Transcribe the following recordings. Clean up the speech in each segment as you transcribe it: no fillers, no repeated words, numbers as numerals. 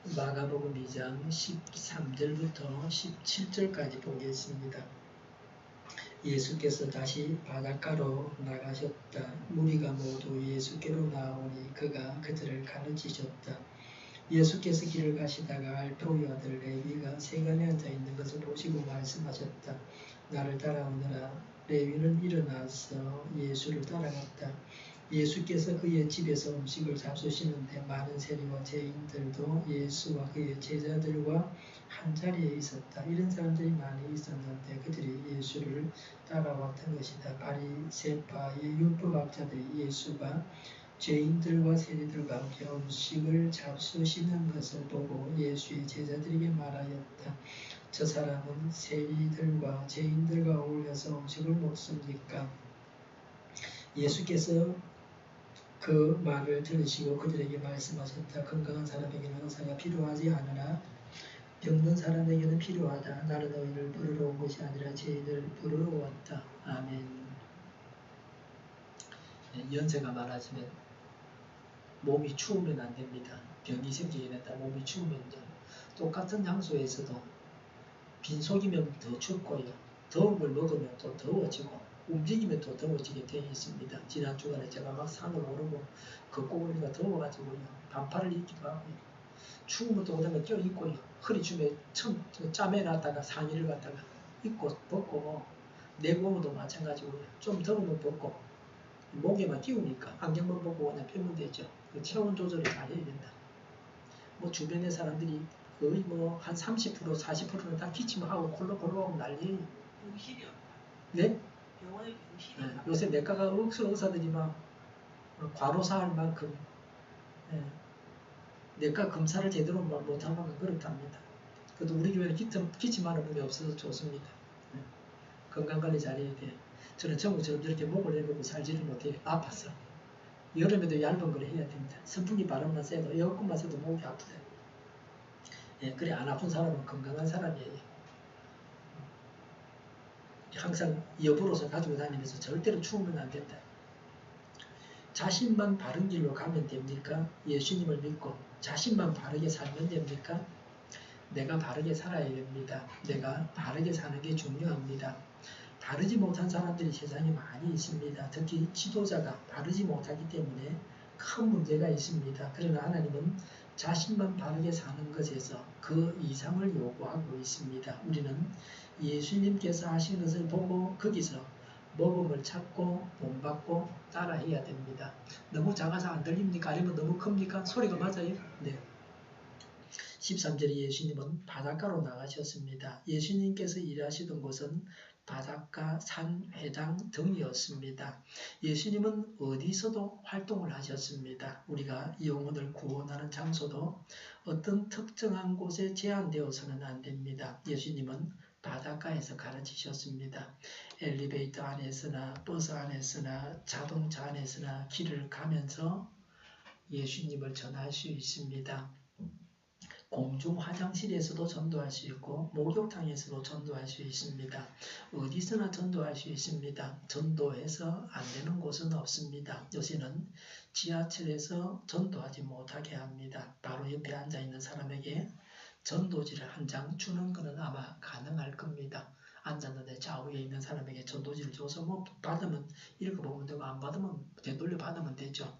마가복음 2장 13절부터 17절까지 보겠습니다. 예수께서 다시 바닷가로 나가셨다. 무리가 모두 예수께로 나오니 그가 그들을 가르치셨다. 예수께서 길을 가시다가 알페오의 아들 레위가 세간에 앉아 있는 것을 보시고 말씀하셨다. 나를 따라오너라. 레위는 일어나서 예수를 따라갔다. 예수께서 그의 집에서 음식을 잡수시는데 많은 세리와 죄인들도 예수와 그의 제자들과 한 자리에 있었다. 이런 사람들이 많이 있었는데 그들이 예수를 따라왔던 것이다. 바리새파의 율법학자들이 예수가 죄인들과 세리들과 함께 음식을 잡수시는 것을 보고 예수의 제자들에게 말하였다. 저 사람은 세리들과 죄인들과 어울려서 음식을 먹습니까? 예수께서 그 말을 들으시고 그들에게 말씀하셨다. 건강한 사람에게는 의사가 필요하지 않으나 병든 사람에게는 필요하다. 나는 너희를 부르러 온 것이 아니라 죄인을 부르러 왔다. 아멘. 연세가 많아지면 몸이 추우면 안 됩니다. 병이 생기게 된다. 몸이 추우면요. 똑같은 장소에서도 빈속이면 더 춥고요. 더운 걸 먹으면 또 더워지고 움직이면 또 더워지게 되어 있습니다. 지난 주간에 제가 막 산을 오르고 걷고 오니까 더워가지고요. 반팔을 입기도 하고요. 추우면 또 그다음에 껴입고요. 허리춤에 짜매놨다가 상의를 갖다가 입고 벗고 내구워도 마찬가지고요. 좀 더우면 벗고 목에만 띄우니까 안경만 벗고 그냥 펴면 되죠. 그 체온 조절을 잘 해야 된다. 뭐 주변의 사람들이 거의 뭐 한 30% 40%는 다 기침하고 콜록콜록하고 난리예요. 병실이 없다. 네? 병원에 병실이 없다. 요새 내과가 의사들이 막 과로사 할 만큼 내과 검사를 제대로 못할 만큼 그렇답니다. 그래도 우리 교회는 기침하는 분이 없어서 좋습니다. 건강관리 잘해야 돼요. 저는 전국처럼 이렇게 목을 내놓고 살지를 못해요. 아파서. 여름에도 얇은 걸 해야 됩니다. 선풍기 바람만 쐬도 에어컨만 쐬도 목이 아프대요. 그래 안 아픈 사람은 건강한 사람이에요. 항상 여부로서 가지고 다니면서 절대로 추우면 안 된다. 자신만 바른 길로 가면 됩니까? 예수님을 믿고 자신만 바르게 살면 됩니까? 내가 바르게 살아야 됩니다. 내가 바르게 사는 게 중요합니다. 바르지 못한 사람들이 세상에 많이 있습니다. 특히 지도자가 바르지 못하기 때문에 큰 문제가 있습니다. 그러나 하나님은 자신만 바르게 사는 것에서 그 이상을 요구하고 있습니다. 우리는 예수님께서 하신 것을 보고 거기서 모범을 찾고 본받고 따라해야 됩니다. 너무 작아서 안 들립니까? 아니면 너무 큽니까? 소리가 맞아요? 네. 13절에 예수님은 바닷가로 나가셨습니다. 예수님께서 일하시던 곳은 바닷가, 산, 회당 등이었습니다. 예수님은 어디서도 활동을 하셨습니다. 우리가 영혼을 구원하는 장소도 어떤 특정한 곳에 제한되어서는 안 됩니다. 예수님은 바닷가에서 가르치셨습니다. 엘리베이터 안에서나 버스 안에서나 자동차 안에서나 길을 가면서 예수님을 전할 수 있습니다. 공중 화장실에서도 전도할 수 있고 목욕탕에서도 전도할 수 있습니다. 어디서나 전도할 수 있습니다. 전도해서 안 되는 곳은 없습니다. 요새는 지하철에서 전도하지 못하게 합니다. 바로 옆에 앉아있는 사람에게 전도지를 한 장 주는 것은 아마 가능할 겁니다. 앉았는데 좌우에 있는 사람에게 전도지를 줘서 뭐 받으면 읽어보면 되고 안 받으면 되돌려 받으면 되죠.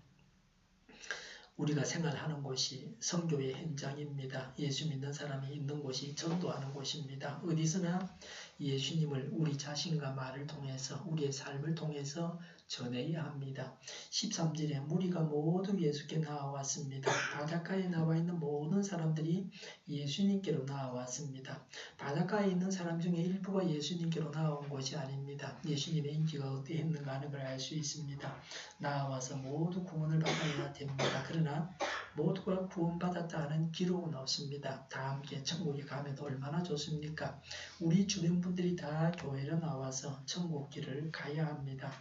우리가 생활하는 곳이 선교의 현장입니다. 예수 믿는 사람이 있는 곳이 전도하는 곳입니다. 어디서나 예수님을 우리 자신과 말을 통해서 우리의 삶을 통해서 전해야 합니다. 13절에 무리가 모두 예수께 나와왔습니다. 바닷가에 나와 있는 모든 사람들이 예수님께로 나와왔습니다. 바닷가에 있는 사람 중에 일부가 예수님께로 나온 것이 아닙니다. 예수님의 인기가 어떠했는가 하는 걸 알 수 있습니다. 나와서 모두 구원을 받아야 됩니다. 그러나 모두가 구원받았다는 기록은 없습니다. 다 함께 천국에 가면 얼마나 좋습니까? 우리 주변 분들이 다 교회로 나와서 천국 길을 가야 합니다.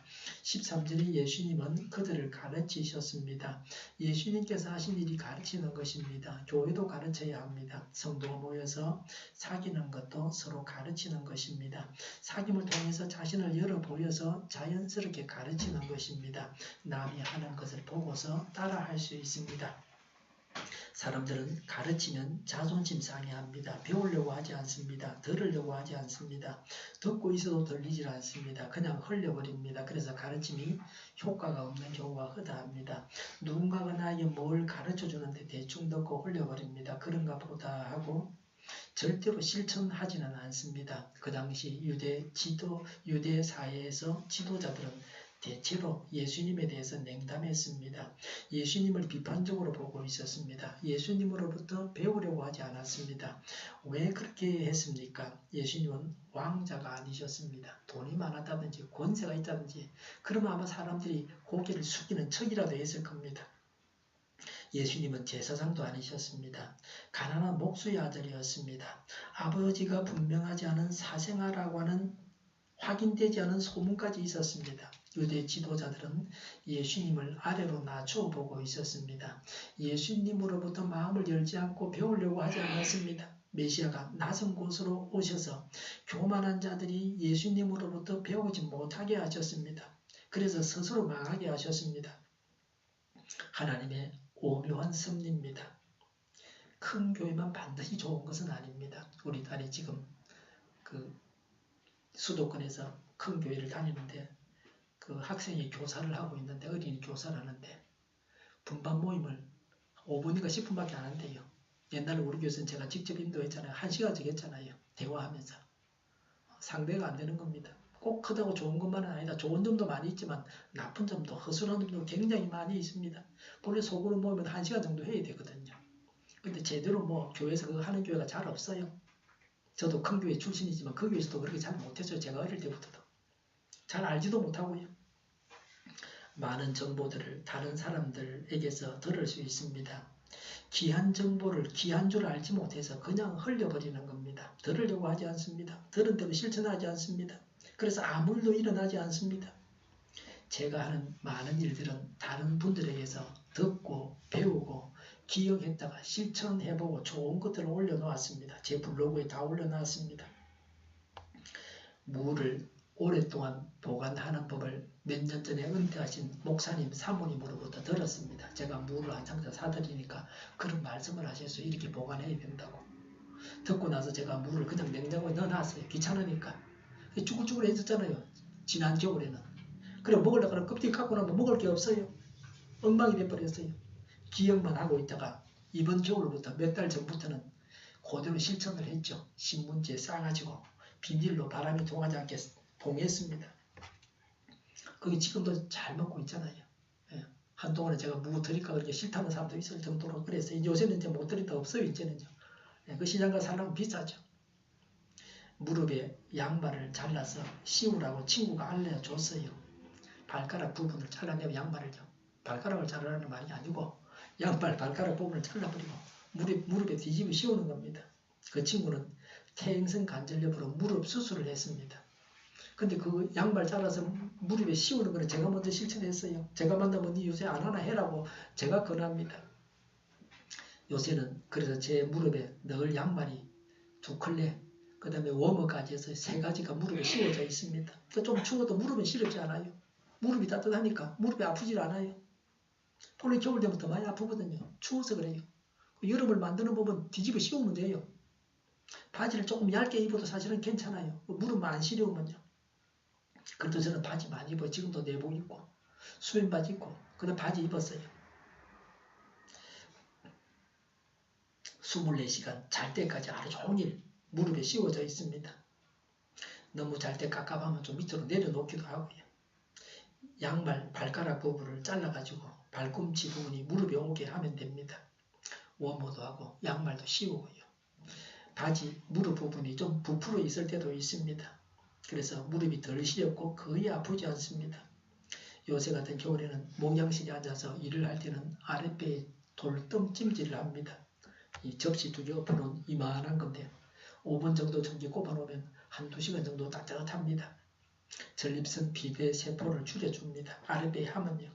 13절에 예수님은 그들을 가르치셨습니다. 예수님께서 하신 일이 가르치는 것입니다. 교회도 가르쳐야 합니다. 성도가 모여서 사귀는 것도 서로 가르치는 것입니다. 사귐을 통해서 자신을 열어 보여서 자연스럽게 가르치는 것입니다. 남이 하는 것을 보고서 따라 할 수 있습니다. 사람들은 가르치면 자존심 상해합니다. 배우려고 하지 않습니다. 들으려고 하지 않습니다. 듣고 있어도 들리질 않습니다. 그냥 흘려버립니다. 그래서 가르침이 효과가 없는 경우가 허다합니다. 누군가가 나에게 뭘 가르쳐 주는데 대충 듣고 흘려버립니다. 그런가 보다 하고 절대로 실천하지는 않습니다. 그 당시 유대 사회에서 지도자들은 대체로 예수님에 대해서 냉담했습니다. 예수님을 비판적으로 보고 있었습니다. 예수님으로부터 배우려고 하지 않았습니다. 왜 그렇게 했습니까? 예수님은 왕자가 아니셨습니다. 돈이 많았다든지 권세가 있다든지 그러면 아마 사람들이 고개를 숙이는 척이라도 했을 겁니다. 예수님은 제사장도 아니셨습니다. 가난한 목수의 아들이었습니다. 아버지가 분명하지 않은 사생아라고 하는 확인되지 않은 소문까지 있었습니다. 유대 지도자들은 예수님을 아래로 낮추어 보고 있었습니다. 예수님으로부터 마음을 열지 않고 배우려고 하지 않았습니다. 메시아가 낯선 곳으로 오셔서 교만한 자들이 예수님으로부터 배우지 못하게 하셨습니다. 그래서 스스로 망하게 하셨습니다. 하나님의 오묘한 섭리입니다. 큰 교회만 반드시 좋은 것은 아닙니다. 우리 딸이 지금 수도권에서 큰 교회를 다니는데 그 학생이 교사를 하고 있는데 어린이 교사를 하는데 분반 모임을 5분인가 10분밖에 안 한대요. 옛날에 우리 교회에서는 제가 직접 인도했잖아요. 1시간씩 했잖아요. 대화하면서. 상대가 안 되는 겁니다. 꼭 크다고 좋은 것만은 아니다. 좋은 점도 많이 있지만 나쁜 점도 허술한 점도 굉장히 많이 있습니다. 본래 속으로 모이면 1시간 정도 해야 되거든요. 근데 제대로 교회에서 그거 하는 교회가 잘 없어요. 저도 큰 교회 출신이지만 그 교회에서도 그렇게 잘 못했어요. 제가 어릴 때부터도. 잘 알지도 못하고요. 많은 정보들을 다른 사람들에게서 들을 수 있습니다. 귀한 정보를 귀한 줄 알지 못해서 그냥 흘려버리는 겁니다. 들으려고 하지 않습니다. 들은 대로 실천하지 않습니다. 그래서 아무 일도 일어나지 않습니다. 제가 하는 많은 일들은 다른 분들에게서 듣고 배우고 기억했다가 실천해보고 좋은 것들을 올려놓았습니다. 제 블로그에 다 올려놨습니다. 물을 오랫동안 보관하는 법을 몇 년 전에 은퇴하신 목사님, 사모님으로부터 들었습니다. 제가 물을 한창 사드리니까 그런 말씀을 하셨어요. 이렇게 보관해야 된다고. 듣고 나서 제가 물을 그냥 냉장고에 넣어놨어요. 귀찮으니까. 쭈글쭈글해졌잖아요. 지난 겨울에는. 그래 먹으려고 껍데기 갖고 나면 먹을 게 없어요. 엉망이 돼버렸어요. 기억만 하고 있다가 이번 겨울부터 몇 달 전부터는 그대로 실천을 했죠. 신문지에 싸가지고 비닐로 바람이 통하지 않게 봉했습니다. 그게 지금도 잘 먹고 있잖아요. 예. 한동안에 제가 무 드릴까 그렇게 싫다는 사람도 있을 정도로 그랬어요. 요새는 이제 못 드린다 없어요. 이제는요. 예. 그 시장가 살려면 비싸죠. 무릎에 양말을 잘라서 씌우라고 친구가 알려줬어요. 발가락 부분을 잘라내고 양말을요. 발가락을 자르라는 말이 아니고 양말 발가락 부분을 잘라버리고 무릎에 뒤집어 씌우는 겁니다. 그 친구는 퇴행성 관절염으로 무릎 수술을 했습니다. 근데 그 양말 잘라서 무릎에 씌우는 거는 제가 먼저 실천했어요. 제가 만나면 니 요새 안 하나 해라고 제가 권합니다. 요새는 그래서 제 무릎에 늘 양말이 2컬레 그 다음에 워머까지 해서 3가지가 무릎에 씌워져 있습니다. 그러니까 좀 추워도 무릎은 시렵지 않아요. 무릎이 따뜻하니까 무릎이 아프질 않아요. 본래 겨울 되면 더 많이 아프거든요. 추워서 그래요. 여름을 만드는 법은 뒤집어 씌우면 돼요. 바지를 조금 얇게 입어도 사실은 괜찮아요. 무릎만 안 시려우면요. 그래도 저는 바지 많이 입어요. 지금도 내복 입고 수면 바지 입고 그다음 바지 입었어요. 24시간 잘 때까지 하루 종일 무릎에 씌워져 있습니다. 너무 잘 때 깝깝하면 좀 밑으로 내려놓기도 하고요. 양말 발가락 부분을 잘라가지고 발꿈치 부분이 무릎에 오게 하면 됩니다. 워머도 하고 양말도 씌우고요. 바지 무릎 부분이 좀 부풀어 있을 때도 있습니다. 그래서 무릎이 덜 시렵고 거의 아프지 않습니다. 요새 같은 겨울에는 목양실에 앉아서 일을 할 때는 아랫배에 돌덩 찜질을 합니다. 이 접시 2개 엎어놓은 이만한 건데 5분 정도 전기 꼽아놓으면 1-2시간 정도 따뜻합니다. 전립선 비대 세포를 줄여줍니다. 아랫배에 하면요.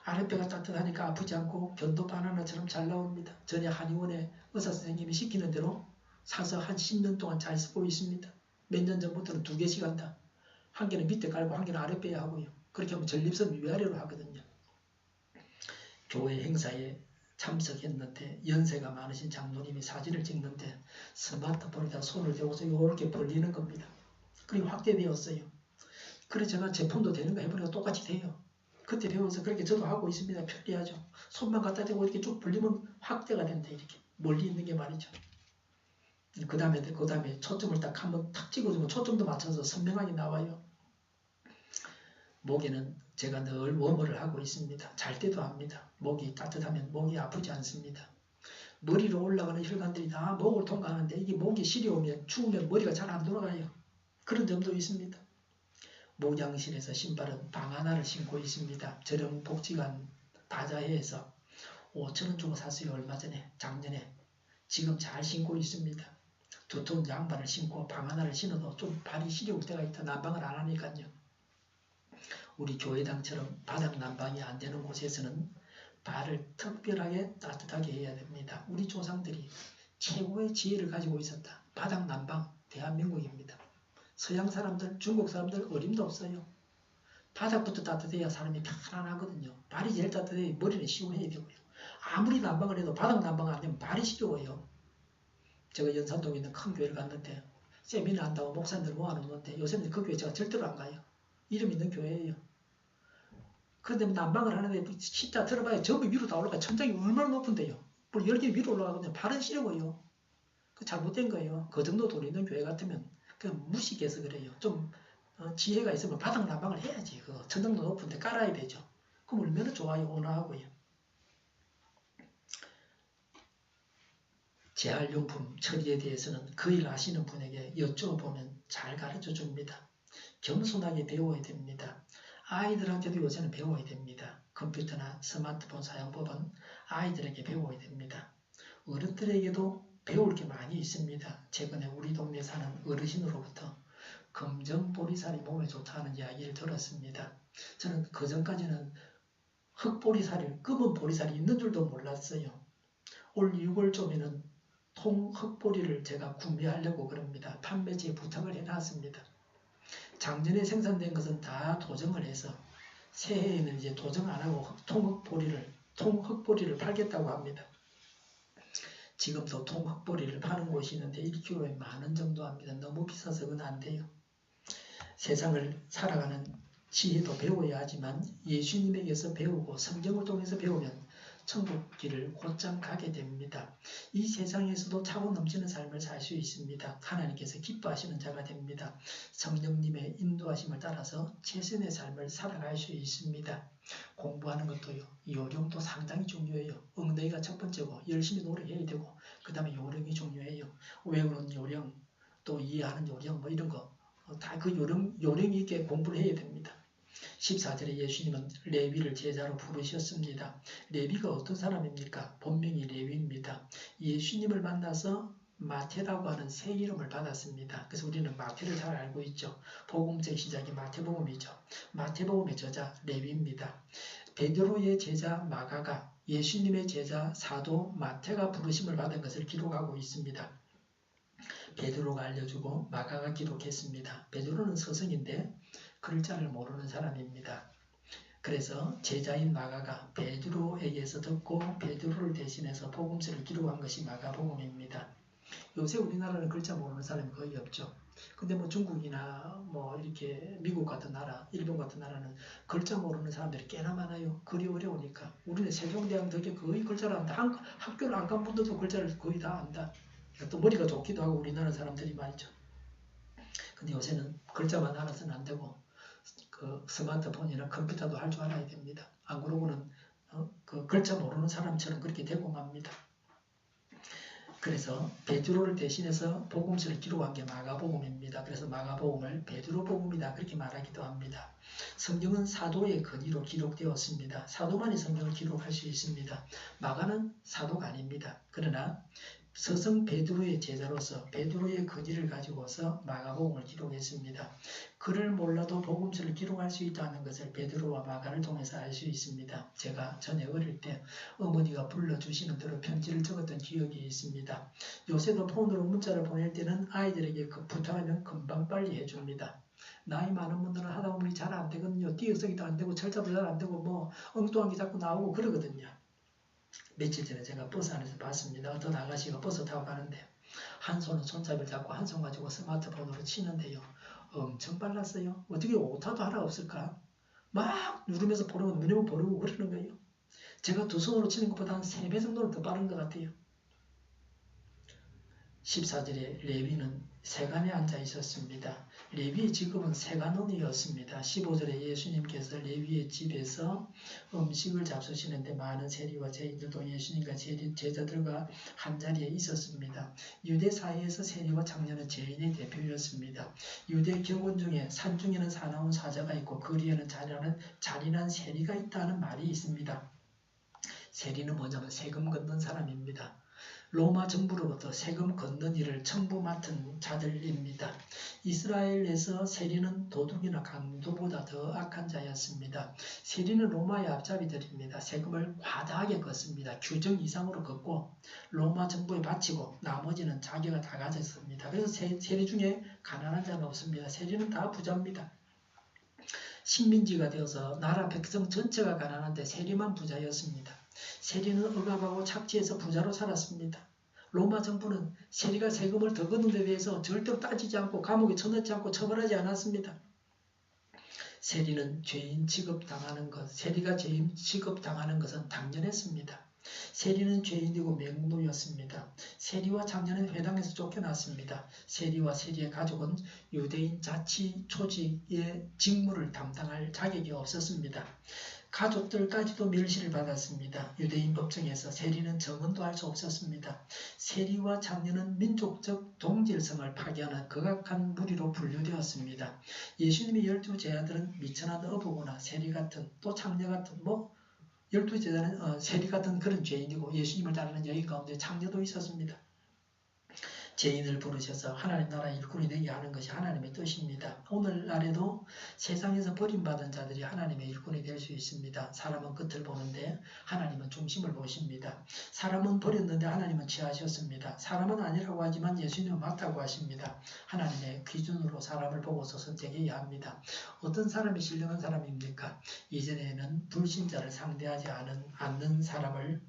아랫배가 따뜻하니까 아프지 않고 변도 바나나처럼 잘 나옵니다. 전에 한의원에 의사 선생님이 시키는 대로 사서 한 10년 동안 잘 쓰고 있습니다. 몇 년 전부터는 2개씩 한다. 한 개는 밑에 깔고 한 개는 아랫배에 하고요. 그렇게 하면 전립선 위아래로 하거든요. 교회 행사에 참석했는데 연세가 많으신 장로님이 사진을 찍는데 스마트폰에다 손을 대고서 이렇게 벌리는 겁니다. 그리고 확대되었어요. 그래서 제가 제 폰도 되는 거 해보니까 똑같이 돼요. 그때 배워서 그렇게 저도 하고 있습니다. 편리하죠. 손만 갖다 대고 이렇게 쭉 벌리면 확대가 된다. 이렇게 멀리 있는 게 말이죠. 그 다음에 초점을 딱 한번 탁 찍어주면 초점도 맞춰서 선명하게 나와요. 목에는 제가 늘 웜을 하고 있습니다. 잘 때도 합니다. 목이 따뜻하면 목이 아프지 않습니다. 머리로 올라가는 혈관들이 다 목을 통과하는데 이게 목이 시려우면 추우면 머리가 잘 안 돌아가요. 그런 점도 있습니다. 목양실에서 신발은 방 하나를 신고 있습니다. 저렴 복지관 다자회에서 5,000원 주고 샀어요. 얼마 전에 작년에. 지금 잘 신고 있습니다. 두터운 양발을 신고 방 하나를 신어도 좀 발이 시려울 때가 있다. 난방을 안 하니까요. 우리 교회당처럼 바닥 난방이 안 되는 곳에서는 발을 특별하게 따뜻하게 해야 됩니다. 우리 조상들이 최고의 지혜를 가지고 있었다. 바닥 난방 대한민국입니다. 서양 사람들, 중국 사람들 어림도 없어요. 바닥부터 따뜻해야 사람이 편안하거든요. 발이 제일 따뜻해야 머리는 시원해야 되고요. 아무리 난방을 해도 바닥 난방 안 되면 발이 시려워요. 제가 연산동에 있는 큰 교회를 갔는데 세미나 한다고 목사님들 모아놓는데 요새는 그 교회 제가 절대로 안 가요. 이름 있는 교회예요. 그런데 난방을 하는데 진짜 들어봐야 전부 위로 다 올라가요. 천장이 얼마나 높은데요. 물 10개 위로 올라가거든요. 발은 시려워요. 그 잘못된 거예요. 그 정도 돈 있는 교회 같으면 그냥 무식해서 그래요. 좀 지혜가 있으면 바닥 난방을 해야지. 그 천장도 높은데 깔아야 되죠. 그럼 얼마나 좋아요. 온화하고요. 재활용품 처리에 대해서는 그 일 아시는 분에게 여쭤보면 잘 가르쳐 줍니다. 겸손하게 배워야 됩니다. 아이들한테도 요새는 배워야 됩니다. 컴퓨터나 스마트폰 사용법은 아이들에게 배워야 됩니다. 어른들에게도 배울 게 많이 있습니다. 최근에 우리 동네 사는 어르신으로부터 검정보리살이 몸에 좋다는 이야기를 들었습니다. 저는 그전까지는 흑보리살이, 검은 보리살이 있는 줄도 몰랐어요. 올 6월쯤에는 통흑보리를 제가 구매하려고 그럽니다. 판매지에 부탁을 해놨습니다. 작년에 생산된 것은 다 도정을 해서 새해에는 이제 도정 안 하고 통흑보리를 팔겠다고 합니다. 지금도 통흑보리를 파는 곳이 있는데 1kg에 10,000원 정도 합니다. 너무 비싸서 그건 안 돼요. 세상을 살아가는 지혜도 배워야 하지만 예수님에게서 배우고 성경을 통해서 배우면 천국 길을 곧장 가게 됩니다. 이 세상에서도 차고 넘치는 삶을 살 수 있습니다. 하나님께서 기뻐하시는 자가 됩니다. 성령님의 인도하심을 따라서 최선의 삶을 살아갈 수 있습니다. 공부하는 것도요. 요령도 상당히 중요해요. 엉덩이가 첫 번째고 열심히 노력해야 되고 그 다음에 요령이 중요해요. 외우는 요령, 또 이해하는 요령 뭐 이런 거 다 그 요령 있게 공부를 해야 됩니다. 14절에 예수님은 레위를 제자로 부르셨습니다. 레위가 어떤 사람입니까? 본명이 레위입니다. 예수님을 만나서 마태라고 하는 새 이름을 받았습니다. 그래서 우리는 마태를 잘 알고 있죠. 복음서의 시작이 마태복음이죠. 마태복음의 저자 레위입니다. 베드로의 제자 마가가 예수님의 제자 사도 마태가 부르심을 받은 것을 기록하고 있습니다. 베드로가 알려주고 마가가 기록했습니다. 베드로는 서성인데 글자를 모르는 사람입니다. 그래서 제자인 마가가 베드로에게서 듣고 베드로를 대신해서 복음서를 기록한 것이 마가복음입니다. 요새 우리나라는 글자 모르는 사람이 거의 없죠. 근데 뭐 중국이나 뭐 이렇게 미국 같은 나라, 일본 같은 나라는 글자 모르는 사람들이 꽤나 많아요. 글이 어려우니까. 우리는 세종대왕 덕에 거의 글자를 안다. 학교를 안 간 분들도 글자를 거의 다 안다. 또 머리가 좋기도 하고 우리나라 사람들이 말이죠. 근데 요새는 글자만 알아서는 안 되고 그 스마트폰이나 컴퓨터도 할 줄 알아야 됩니다. 안 그러고는 그 글자 모르는 사람처럼 그렇게 되고 맙니다. 그래서 베드로를 대신해서 복음서를 기록한 게 마가복음입니다. 그래서 마가복음을 베드로복음이다 그렇게 말하기도 합니다. 성경은 사도의 건의로 기록되었습니다. 사도만이 성경을 기록할 수 있습니다. 마가는 사도가 아닙니다. 그러나 서성 베드로의 제자로서 베드로의 건의를 가지고서 마가복음을 기록했습니다. 그를 몰라도 복음서를 기록할 수 있다는 것을 베드로와 마가를 통해서 알 수 있습니다. 제가 전에 어릴 때 어머니가 불러주시는 대로 편지를 적었던 기억이 있습니다. 요새도 폰으로 문자를 보낼 때는 아이들에게 그 부탁하면 금방 빨리 해줍니다. 나이 많은 분들은 하다 보면 잘 안 되거든요. 띄어쓰기도 안 되고 철자도 잘 안 되고 뭐 엉뚱한 게 자꾸 나오고 그러거든요. 며칠 전에 제가 버스 안에서 봤습니다. 어떤 아가씨가 버스 타고 가는데 한 손은 손잡이를 잡고 한 손 가지고 스마트폰으로 치는데요. 엄청 빨랐어요. 어떻게 오타도 하나 없을까? 막 누르면서 보려고 누르면 보려고 그러는 거예요. 제가 두 손으로 치는 것보다 한 3배 정도는 더 빠른 것 같아요. 14절에 레위는 세간에 앉아 있었습니다. 레위의 직업은 세간원이었습니다. 15절에 예수님께서 레위의 집에서 음식을 잡수시는데 많은 세리와 죄인들도 예수님과 제자들과 한자리에 있었습니다. 유대 사회에서 세리와 창녀는 죄인의 대표였습니다. 유대 경원 중에 산중에는 사나운 사자가 있고 거리에는 잔인한 세리가 있다는 말이 있습니다. 세리는 뭐냐면 세금 걷는 사람입니다. 로마 정부로부터 세금 걷는 일을 청부 맡은 자들입니다. 이스라엘에서 세리는 도둑이나 강도보다 더 악한 자였습니다. 세리는 로마의 앞잡이들입니다. 세금을 과다하게 걷습니다. 규정 이상으로 걷고 로마 정부에 바치고 나머지는 자기가 다 가졌습니다. 그래서 세리 중에 가난한 자는 없습니다. 세리는 다 부자입니다. 식민지가 되어서 나라 백성 전체가 가난한데 세리만 부자였습니다. 세리는 억압하고 착취해서 부자로 살았습니다. 로마 정부는 세리가 세금을 더 걷는 데 대해서 절대로 따지지 않고 감옥에 쳐넣지 않고 처벌하지 않았습니다. 세리는 죄인 취급당하는 것, 세리가 죄인 취급당하는 것은 당연했습니다. 세리는 죄인이고 맹노였습니다. 세리와 장녀는 회당에서 쫓겨났습니다. 세리와 세리의 가족은 유대인 자치 조직의 직무를 담당할 자격이 없었습니다. 가족들까지도 멸시를 받았습니다. 유대인 법정에서 세리는 증언도 할 수 없었습니다. 세리와 장녀는 민족적 동질성을 파괴하는 극악한 무리로 분류되었습니다. 예수님의 12제자들은 미천한 어부거나 세리 같은 또 장녀 같은 12제자는 세리 같은 그런 죄인이고 예수님을 따르는 여인 가운데 장녀도 있었습니다. 죄인을 부르셔서 하나님 나라 일꾼이 되게 하는 것이 하나님의 뜻입니다. 오늘날에도 세상에서 버림받은 자들이 하나님의 일꾼이 될 수 있습니다. 사람은 끝을 보는데 하나님은 중심을 보십니다. 사람은 버렸는데 하나님은 취하셨습니다. 사람은 아니라고 하지만 예수님은 맞다고 하십니다. 하나님의 기준으로 사람을 보고서 선택해야 합니다. 어떤 사람이 신령한 사람입니까? 이전에는 불신자를 상대하지 않는 사람을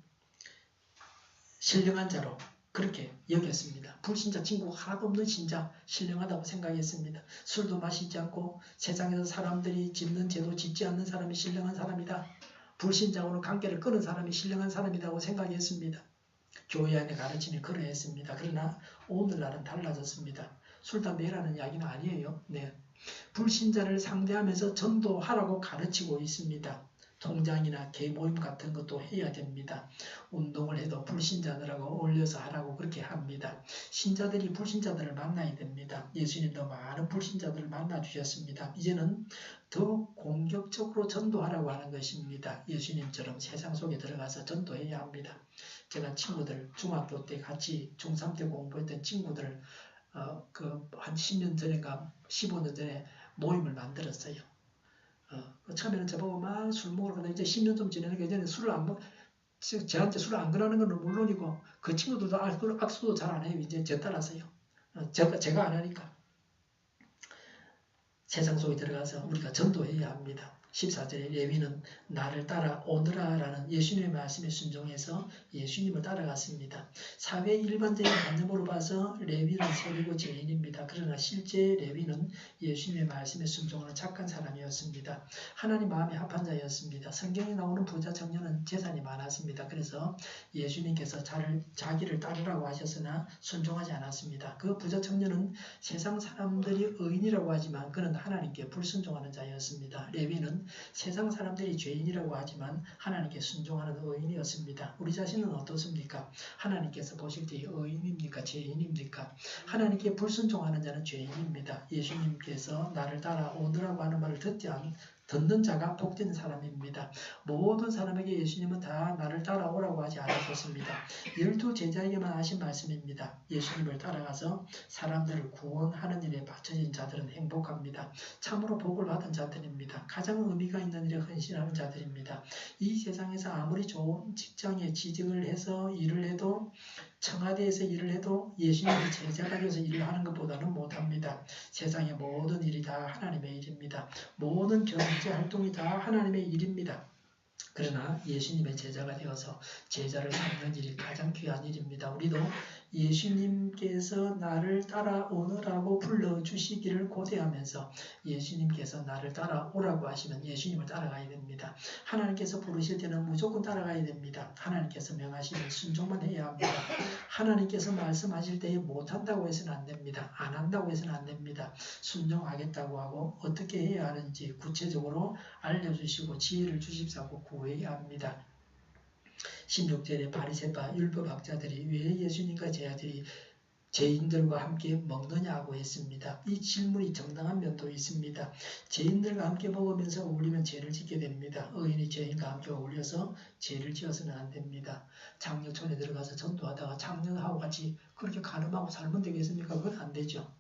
신령한 자로 그렇게 여겼습니다. 불신자 친구가 하나도 없는 신자 신령하다고 생각했습니다. 술도 마시지 않고 세상에서 사람들이 짓는 죄도 짓지 않는 사람이 신령한 사람이다. 불신자와는 관계를 끊은 사람이 신령한 사람이라고 생각했습니다. 교회 안에 가르침이 그러했습니다. 그러나 오늘날은 달라졌습니다. 술, 담배라는 이야기는 아니에요. 네. 불신자를 상대하면서 전도하라고 가르치고 있습니다. 통장이나 개모임 같은 것도 해야 됩니다. 운동을 해도 불신자들하고 어울려서 하라고 그렇게 합니다. 신자들이 불신자들을 만나야 됩니다. 예수님도 많은 불신자들을 만나주셨습니다. 이제는 더욱 공격적으로 전도하라고 하는 것입니다. 예수님처럼 세상 속에 들어가서 전도해야 합니다. 제가 친구들 중학교 때 같이 중3 때 공부했던 친구들 한 10년 전인가 15년 전에 모임을 만들었어요. 처음에는 저보고 막 술 먹으러 가는데 이제 10년 좀 지나니까 이제는 술을 안 먹, 저한테 술을 안 권하는 건 물론이고 그 친구들도 악수도 잘 안 해요. 이제 저 따라서요. 제가 안 하니까. 세상 속에 들어가서 우리가 전도해야 합니다. 14절에 레위는 나를 따라오너라 라는 예수님의 말씀에 순종해서 예수님을 따라갔습니다. 사회 일반적인 관념으로 봐서 레위는 세리고 죄인입니다. 그러나 실제 레위는 예수님의 말씀에 순종하는 착한 사람이었습니다. 하나님 마음에 합한 자였습니다. 성경에 나오는 부자 청년은 재산이 많았습니다. 그래서 예수님께서 자기를 따르라고 하셨으나 순종하지 않았습니다. 그 부자 청년은 세상 사람들이 의인이라고 하지만 그는 하나님께 불순종하는 자였습니다. 레위는 세상 사람들이 죄인이라고 하지만 하나님께 순종하는 의인이었습니다. 우리 자신은 어떻습니까? 하나님께서 보실 때 의인입니까? 죄인입니까? 하나님께 불순종하는 자는 죄인입니다. 예수님께서 나를 따라오느라고 하는 말을 듣는 자가 복된 사람입니다. 모든 사람에게 예수님은 다 나를 따라오라고 하지 않으셨습니다. 12제자에게만 하신 말씀입니다. 예수님을 따라가서 사람들을 구원하는 일에 바쳐진 자들은 행복합니다. 참으로 복을 받은 자들입니다. 가장 의미가 있는 일에 헌신하는 자들입니다. 이 세상에서 아무리 좋은 직장에 취직을 해서 일을 해도 청와대에서 일을 해도 예수님의 제자가 되어서 일을 하는 것보다는 못합니다. 세상의 모든 일이 다 하나님의 일입니다. 모든 경제 활동이 다 하나님의 일입니다. 그러나 예수님의 제자가 되어서 제자를 삼는 일이 가장 귀한 일입니다. 우리도 예수님께서 나를 따라오느라고 불러주시기를 고대하면서 예수님께서 나를 따라오라고 하시면 예수님을 따라가야 됩니다. 하나님께서 부르실 때는 무조건 따라가야 됩니다. 하나님께서 명하시면 순종만 해야 합니다. 하나님께서 말씀하실 때에 못한다고 해서는 안 됩니다. 안 한다고 해서는 안 됩니다. 순종하겠다고 하고 어떻게 해야 하는지 구체적으로 알려주시고 지혜를 주십사고 구해야 합니다. 16절에 바리새파 율법학자들이 왜 예수님과 제자들이 죄인들과 함께 먹느냐고 했습니다. 이 질문이 정당한 면도 있습니다. 죄인들과 함께 먹으면서 어울리면 죄를 짓게 됩니다. 의인이 죄인과 함께 어울려서 죄를 지어서는 안 됩니다. 장려촌에 들어가서 전도하다가 장녀하고 같이 그렇게 가늠하고 살면 되겠습니까? 그건 안 되죠.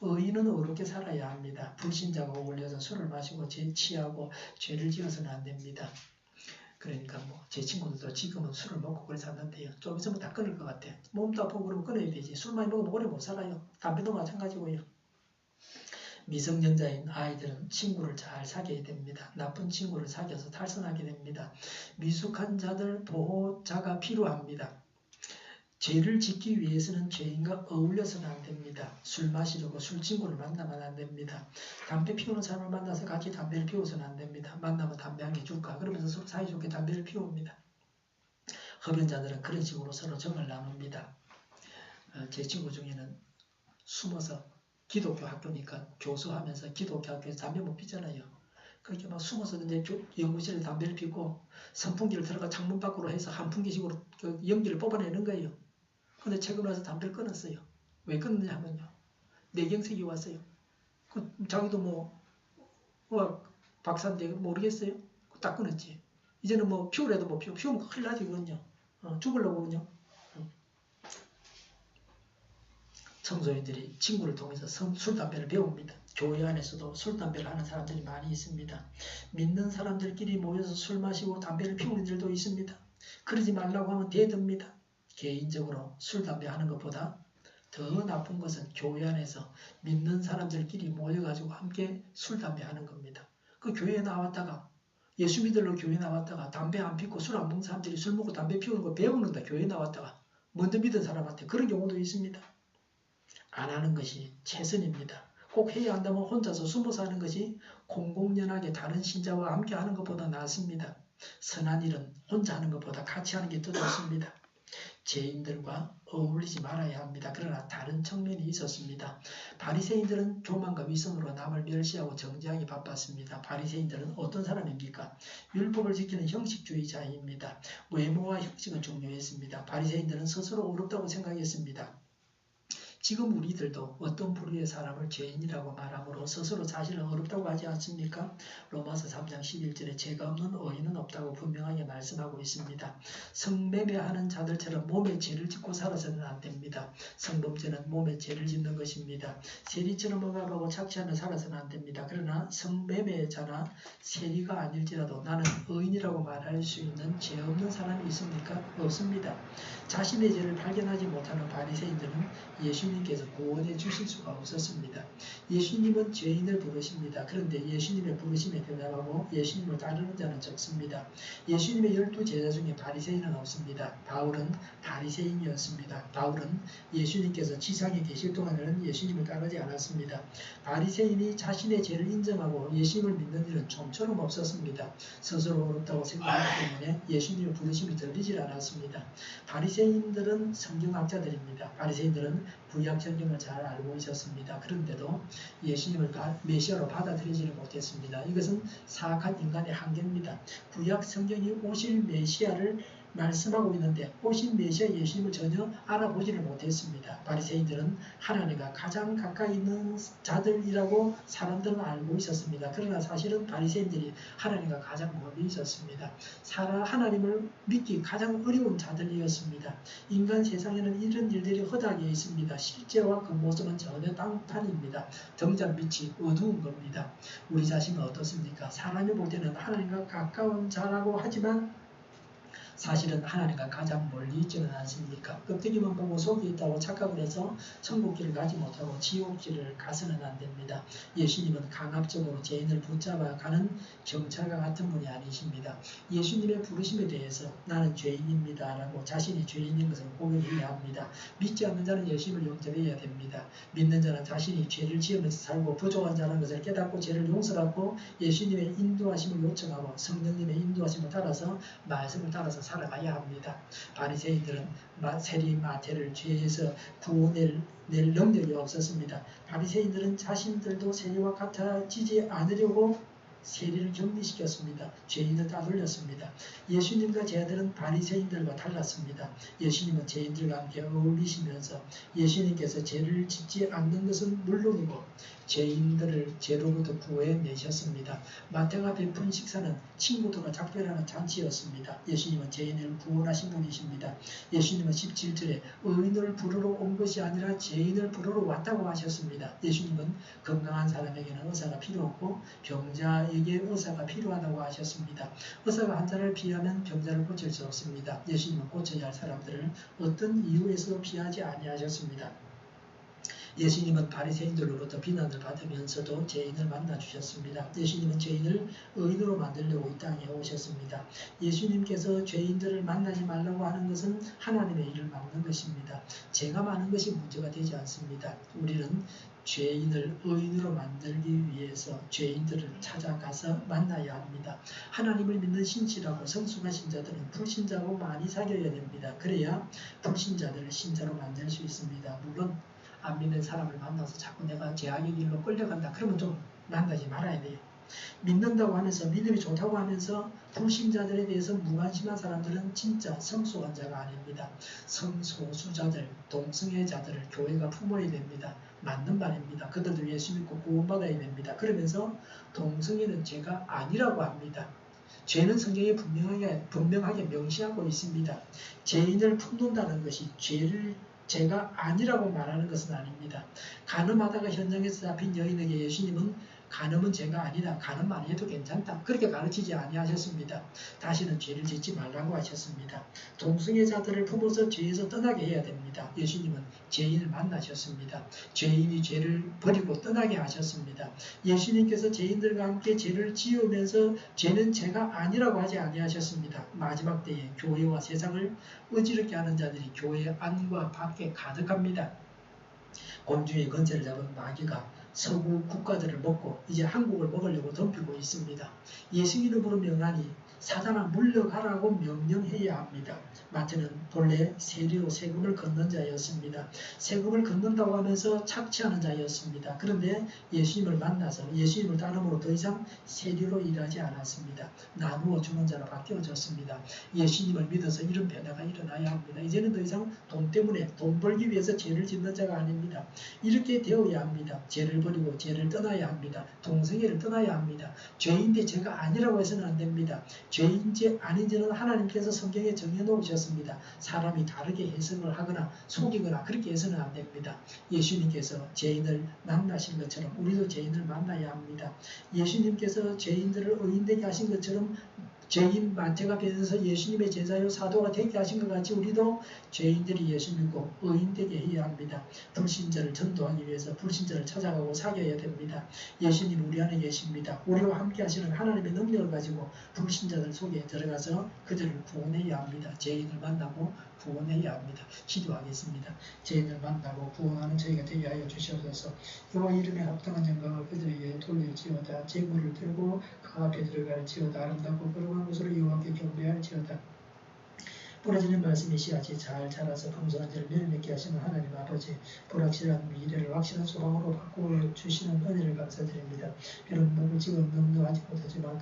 의인은 어렵게 살아야 합니다. 불신자가 어울려서 술을 마시고 취하고 죄를 지어서는 안 됩니다. 그러니까 제 친구들도 지금은 술을 먹고 그래 샀는데요. 좀 있으면 다 끊을 것 같아요. 몸도 아프고 그러면 끊어야 되지. 술 많이 먹으면 오래 못 살아요. 담배도 마찬가지고요. 미성년자인 아이들은 친구를 잘 사귀어야 됩니다. 나쁜 친구를 사귀어서 탈선하게 됩니다. 미숙한 자들 보호자가 필요합니다. 죄를 짓기 위해서는 죄인과 어울려서는 안 됩니다. 술 마시려고 술 친구를 만나면 안 됩니다. 담배 피우는 사람을 만나서 같이 담배를 피워서는 안 됩니다. 만나면 담배 한 개 줄까? 그러면서 서로 사이좋게 담배를 피웁니다. 흡연자들은 그런 식으로 서로 정을 나눕니다. 제 친구 중에는 숨어서 기독교 학교니까 교수하면서 기독교 학교에서 담배 못 피잖아요. 그렇게 막 숨어서 이제 연구실에 담배를 피고 선풍기를 들어가 창문 밖으로 해서 한풍기식으로 연기를 뽑아내는 거예요. 근데 최근 와서 담배를 끊었어요. 왜 끊느냐 하면요. 뇌경색이 왔어요. 자기도 의학 박사인데 모르겠어요. 딱 끊었지. 이제는 피우래도 못 피우. 피우면 큰일 나지 그건요. 죽으려고군요. 청소년들이 친구를 통해서 술, 담배를 배웁니다. 교회 안에서도 술, 담배를 하는 사람들이 많이 있습니다. 믿는 사람들끼리 모여서 술 마시고 담배를 피우는 일도 있습니다. 그러지 말라고 하면 대듭니다. 개인적으로 술, 담배 하는 것보다 더 나쁜 것은 교회 안에서 믿는 사람들끼리 모여가지고 함께 술, 담배 하는 겁니다. 그 교회에 나왔다가 예수 믿으러 교회 나왔다가 담배 안 피우고 술 안 먹는 사람들이 술 먹고 담배 피우는 거 배우는다. 교회에 나왔다가 먼저 믿은 사람한테 그런 경우도 있습니다. 안 하는 것이 최선입니다. 꼭 해야 한다면 혼자서 숨어서 하는 것이 공공연하게 다른 신자와 함께 하는 것보다 낫습니다. 선한 일은 혼자 하는 것보다 같이 하는 게 더 좋습니다. 죄인들과 어울리지 말아야 합니다. 그러나 다른 측면이 있었습니다. 바리새인들은 교만과 위선으로 남을 멸시하고 정죄하기 바빴습니다. 바리새인들은 어떤 사람입니까? 율법을 지키는 형식주의자입니다. 외모와 형식은 중요했습니다. 바리새인들은 스스로 어렵다고 생각했습니다. 지금 우리들도 어떤 부류의 사람을 죄인이라고 말함으로 스스로 자신을 어렵다고 하지 않습니까? 로마서 3장 11절에 죄가 없는 의인은 없다고 분명하게 말씀하고 있습니다. 성매매하는 자들처럼 몸에 죄를 짓고 살아서는 안 됩니다. 성범죄는 몸에 죄를 짓는 것입니다. 세리처럼 억압하고 착취하며 살아서는 안 됩니다. 그러나 성매매자나 세리가 아닐지라도 나는 의인이라고 말할 수 있는 죄 없는 사람이 있습니까? 없습니다. 자신의 죄를 발견하지 못하는 바리새인들은 예수님께서 구원해 주실 수가 없었습니다. 예수님은 죄인을 부르십니다. 그런데 예수님의 부르심에 대답하고 예수님을 따르는 자는 적습니다. 예수님의 12 제자 중에 바리새인은 없습니다. 바울은 바리새인이었습니다. 바울은 예수님께서 지상에 계실 동안에는 예수님을 따르지 않았습니다. 바리새인이 자신의 죄를 인정하고 예수님을 믿는 일은 좀처럼 없었습니다. 스스로 어렵다고 생각하기 때문에 예수님의 부르심이 들리질 않았습니다. 바리새인들은 성경학자들입니다. 바리새인들은 구약 성경을 잘 알고 있었습니다. 그런데도 예수님을 메시아로 받아들이지를 못했습니다. 이것은 사악한 인간의 한계입니다. 구약 성경이 오실 메시아를 말씀하고 있는데 오신 메시아 예수님을 전혀 알아보지를 못했습니다. 바리새인들은 하나님과 가장 가까이 있는 자들이라고 사람들은 알고 있었습니다. 그러나 사실은 바리새인들이 하나님과 가장 멀리 있었습니다. 하나님을 믿기 가장 어려운 자들이었습니다. 인간 세상에는 이런 일들이 허다하게 있습니다. 실제와 그 모습은 전혀 딴판입니다. 등잔 빛이 어두운 겁니다. 우리 자신은 어떻습니까? 사람이 볼 때는 하나님과 가까운 자라고 하지만 사실은 하나님과 가장 멀리 있지는 않습니까? 껍데기만 보고 속이 있다고 착각을 해서 천국길을 가지 못하고 지옥길을 가서는 안 됩니다. 예수님은 강압적으로 죄인을 붙잡아 가는 경찰과 같은 분이 아니십니다. 예수님의 부르심에 대해서 나는 죄인입니다 라고 자신이 죄인인 것을 고백해야 합니다. 믿지 않는 자는 예수님을 영접해야 됩니다. 믿는 자는 자신이 죄를 지으면서 살고 부족한 자라는 것을 깨닫고 죄를 용서하고 예수님의 인도하심을 요청하고 성령님의 인도하심을 따라서 말씀을 따라서 살아가야 합니다. 바리새인들은 세리 마태를 죄에서 구원낼 능력이 없었습니다. 바리새인들은 자신들도 세리와 같아지지 않으려고 세리를 격리시켰습니다. 죄인을 따돌렸습니다. 예수님과 제자들은 바리새인들과 달랐습니다. 예수님은 죄인들과 함께 어울리시면서 예수님께서 죄를 짓지 않는 것은 물론이고 죄인들을 죄로부터 구해내셨습니다. 마태가 베푼 식사는 친구들과 작별하는 잔치였습니다. 예수님은 죄인을 구원하신 분이십니다. 예수님은 17절에 의인을 부르러 온 것이 아니라 죄인을 부르러 왔다고 하셨습니다. 예수님은 건강한 사람에게는 의사가 필요 없고 병자에게 의사가 필요하다고 하셨습니다. 의사가 환자를 피하면 병자를 고칠 수 없습니다. 예수님은 고쳐야 할 사람들을 어떤 이유에서도 피하지 아니하셨습니다. 예수님은 바리새인들로부터 비난을 받으면서도 죄인을 만나 주셨습니다. 예수님은 죄인을 의인으로 만들려고 이 땅에 오셨습니다. 예수님께서 죄인들을 만나지 말라고 하는 것은 하나님의 일을 막는 것입니다. 죄가 많은 것이 문제가 되지 않습니다. 우리는 죄인을 의인으로 만들기 위해서 죄인들을 찾아가서 만나야 합니다. 하나님을 믿는 신실하고 성숙한 신자들은 불신자하고 많이 사귀어야 됩니다. 그래야 불신자들을 신자로 만들 수 있습니다. 물론 안 믿는 사람을 만나서 자꾸 내가 죄악의 길로 끌려간다. 그러면 좀 만나지 말아야 돼요. 믿는다고 하면서 믿음이 좋다고 하면서 불신자들에 대해서 무관심한 사람들은 진짜 성숙한 자가 아닙니다. 성소수자들, 동성애자들을 교회가 품어야 됩니다. 맞는 말입니다. 그들도 예수 믿고 구원받아야 됩니다. 그러면서 동성애는 죄가 아니라고 합니다. 죄는 성경에 분명하게 명시하고 있습니다. 죄인을 품는다는 것이 죄가 아니라고 말하는 것은 아닙니다. 간음하다가 현장에서 잡힌 여인에게 예수님은 간음은 죄가 아니다. 간음만 해도 괜찮다. 그렇게 가르치지 아니하셨습니다. 다시는 죄를 짓지 말라고 하셨습니다. 동성애자들을 품어서 죄에서 떠나게 해야 됩니다. 예수님은 죄인을 만나셨습니다. 죄인이 죄를 버리고 떠나게 하셨습니다. 예수님께서 죄인들과 함께 죄를 지으면서 죄는 죄가 아니라고 하지 아니하셨습니다. 마지막 때에 교회와 세상을 어지럽게 하는 자들이 교회 안과 밖에 가득합니다. 곤주의 건체를 잡은 마귀가 서구 국가들을 먹고 이제 한국을 먹으려고 덤비고 있습니다. 예수 이름으로 명하니 사단아 물러가라고 명령해야 합니다. 마태는 본래 세리로 세금을 걷는 자였습니다. 세금을 걷는다고 하면서 착취하는 자였습니다. 그런데 예수님을 만나서 예수님을 따름으로 더 이상 세리로 일하지 않았습니다. 나누어 주는 자로 바뀌어졌습니다. 예수님을 믿어서 이런 변화가 일어나야 합니다. 이제는 더 이상 돈 때문에 돈 벌기 위해서 죄를 짓는 자가 아닙니다. 이렇게 되어야 합니다. 죄를 버리고 죄를 떠나야 합니다. 동성애를 떠나야 합니다. 죄인데 죄가 아니라고 해서는 안 됩니다. 죄인지 아닌지는 하나님께서 성경에 정해놓으셨습니다. 사람이 다르게 해석을 하거나 속이거나 그렇게 해서는 안 됩니다. 예수님께서 죄인을 만나신 것처럼 우리도 죄인을 만나야 합니다. 예수님께서 죄인들을 의인되게 하신 것처럼 죄인 마태가 되어서 예수님의 제자요 사도가 되게 하신 것 같이 우리도 죄인들이 예수 믿고 의인되게 해야 합니다. 불신자를 전도하기 위해서 불신자를 찾아가고 사귀어야 됩니다. 예수님 우리 안에 계십니다. 우리와 함께 하시는 하나님의 능력을 가지고 불신자들 속에 들어가서 그들을 구원해야 합니다. 죄인을 만나고 구원해야 합니다. 기도하겠습니다. 죄인을 만나고 구원하는 저희가 되게 하여 주시옵소서. 여호와 이름에 합당한 영광을 그들에게 돌릴지어다. 제물을 들고 그 앞에 들어갈지어다. 아름답고 거룩한 곳으로 여호와께 경배할지어다. 부러지는 말씀이 씨앗이 잘 자라서 풍성한 자를 매일맺게 하시는 하나님 아버지, 불확실한 미래를 확실한 소망으로 바꿔주시는 은혜를 감사드립니다. 비록 목을 찍어 능동하지 못하지만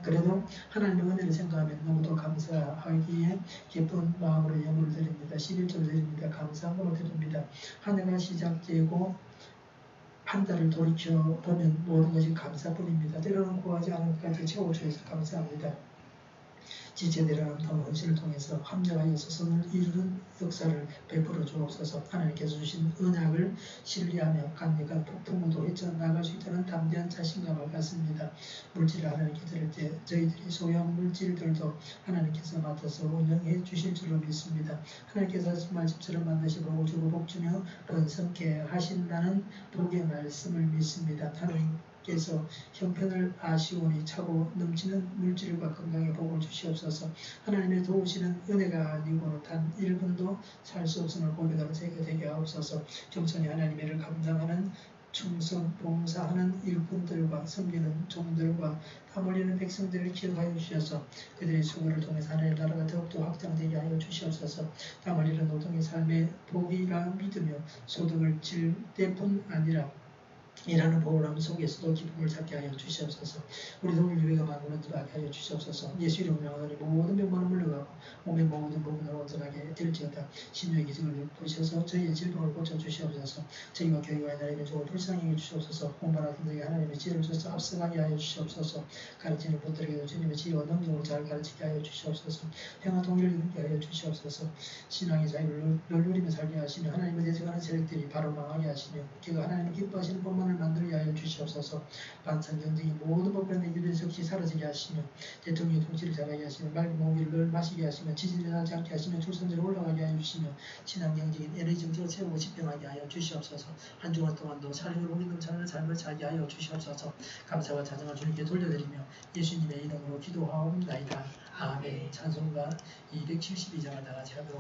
그래도 하나님의 은혜를 생각하면 너무도 감사하기에 기쁜 마음으로 예물을 드립니다. 11조를 드립니다. 감사함으로 드립니다. 한 해가 시작되고 한 달을 돌이켜보면 모든 것이 감사뿐입니다. 때로는 구하지 않은 것까지 채워주셔서 감사합니다. 지체되는 아름다운 헌신을 통해서 합력하여서 선을 이루는 역사를 베풀어 주옵소서. 하나님께서 주신 언약을 신뢰하며 감리가 폭풍우도 헤쳐나갈 수 있다는 담대한 자신감을 갖습니다. 물질을 하나님께 드릴 때 저희들이 소유한 물질들도 하나님께서 맡아서 운영해 주실 줄로 믿습니다. 하나님께서 정말 집처럼 만드시 보고 주고 복주며 번성케 하신다는 복의 말씀을 믿습니다. 하나님께서 형편을 아시오니 차고 넘치는 물질과 건강의 복을 주시옵소서. 하나님의 도우시는 은혜가 아니고 단 1분도 살 수 없음을 고백하는 새가 되게 하옵소서. 겸손히 하나님의 일을 감당하는 충성 봉사하는 일꾼들과 섬기는 종들과 땀 흘리는 백성들을 기억하여 주셔서 그들의 수고를 통해서 하나님의 나라가 더욱더 확장되게 하여 주시옵소서. 땀 흘리는 노동의 삶의 복이라 믿으며 소득을 질 때뿐 아니라 일하는 보람 속에서도 기쁨을 찾게 하여 주시옵소서. 우리 동일 유배가 만무너지게 하여 주시옵소서. 예수 이름으로 명하노니 모든 병만은 물러가고 몸의 모든 부분을 온전하게 될지어다. 신유의 기승을 베푸셔서 저희의 질병을 고쳐주시옵소서. 저희와 교회와 하나님의 종을 불쌍히 해주시옵소서. 공부하는 분들에게 하나님의 지혜를 주셔서 앞서가게 하여 주시옵소서. 가르치는 분들에게도 주님의 지혜와 능력을 잘 가르치게 하여 주시옵소서. 평화 통일을 이루게 하여 주시옵소서. 신앙의 자유를 누리며 살게 하시며 하나님을 대적하는 세력들이 바로 망하게 하시며 그가 하나님을 기뻐하시는 법만을 만들게 하여 주시옵소서. 반찬 경쟁이 모든 법관의 유대 적시 사라지게 하시며 대통령의 통치를 잘하게 하시며 맑은 공기를 늘 마시게 하시며 지진이 나지 않게 하시며 출산율을 올라가게 하여 주시며 신앙 경쟁인 에너지 정책을 세우고 집행하게 하여 주시옵소서. 한 주간 동안도 살림을 우리 넘쳐나는 삶을 살게 하여 주시옵소서. 감사와 찬양을 주님께 돌려드리며 예수님의 이름으로 기도하옵나이다. 아멘. 찬송가 272장을 다 같이 하도록